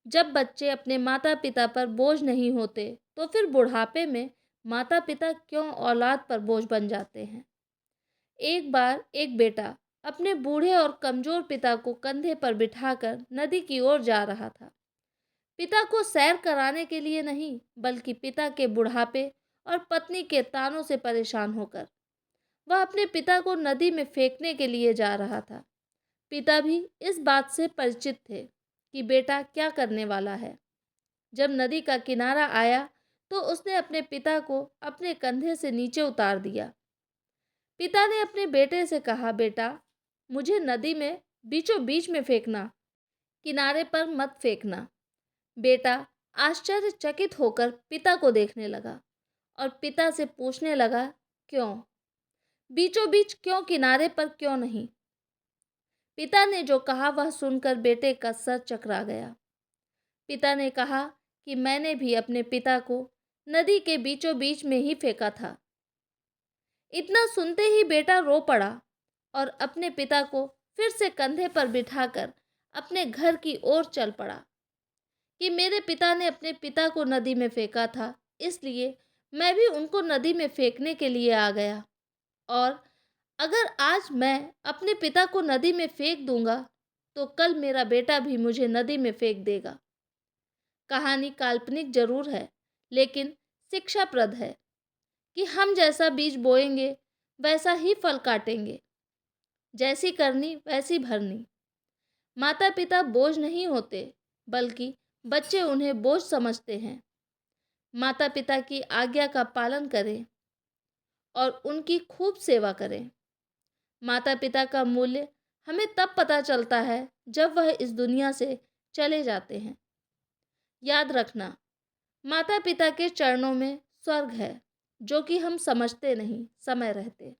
जब बच्चे अपने माता पिता पर बोझ नहीं होते, तो फिर बुढ़ापे में माता पिता क्यों औलाद पर बोझ बन जाते हैं। एक बार एक बेटा अपने बूढ़े और कमजोर पिता को कंधे पर बिठाकर नदी की ओर जा रहा था। पिता को सैर कराने के लिए नहीं, बल्कि पिता के बुढ़ापे और पत्नी के तानों से परेशान होकर वह अपने पिता को नदी में फेंकने के लिए जा रहा था। पिता भी इस बात से परिचित थे कि बेटा क्या करने वाला है। जब नदी का किनारा आया, तो उसने अपने पिता को अपने कंधे से नीचे उतार दिया। पिता ने अपने बेटे से कहा, बेटा, मुझे नदी में बीचों बीच में फेंकना, किनारे पर मत फेंकना। बेटा आश्चर्यचकित होकर पिता को देखने लगा और पिता से पूछने लगा, क्यों? बीचों बीच क्यों, किनारे पर क्यों नहीं? पिता ने जो कहा वह सुनकर बेटे का सर चकरा गया। पिता ने कहा कि मैंने भी अपने पिता को नदी के बीचों बीच में ही फेंका था। इतना सुनते ही बेटा रो पड़ा और अपने पिता को फिर से कंधे पर बिठाकर अपने घर की ओर चल पड़ा कि मेरे पिता ने अपने पिता को नदी में फेंका था, इसलिए मैं भी उनको नदी में फेंकने के लिए आ गया। और अगर आज मैं अपने पिता को नदी में फेंक दूंगा, तो कल मेरा बेटा भी मुझे नदी में फेंक देगा। कहानी काल्पनिक जरूर है, लेकिन शिक्षाप्रद है कि हम जैसा बीज बोएंगे वैसा ही फल काटेंगे। जैसी करनी वैसी भरनी। माता पिता बोझ नहीं होते, बल्कि बच्चे उन्हें बोझ समझते हैं। माता पिता की आज्ञा का पालन करें और उनकी खूब सेवा करें। माता पिता का मूल्य हमें तब पता चलता है जब वह इस दुनिया से चले जाते हैं। याद रखना, माता पिता के चरणों में स्वर्ग है, जो कि हम समझते नहीं समय रहते।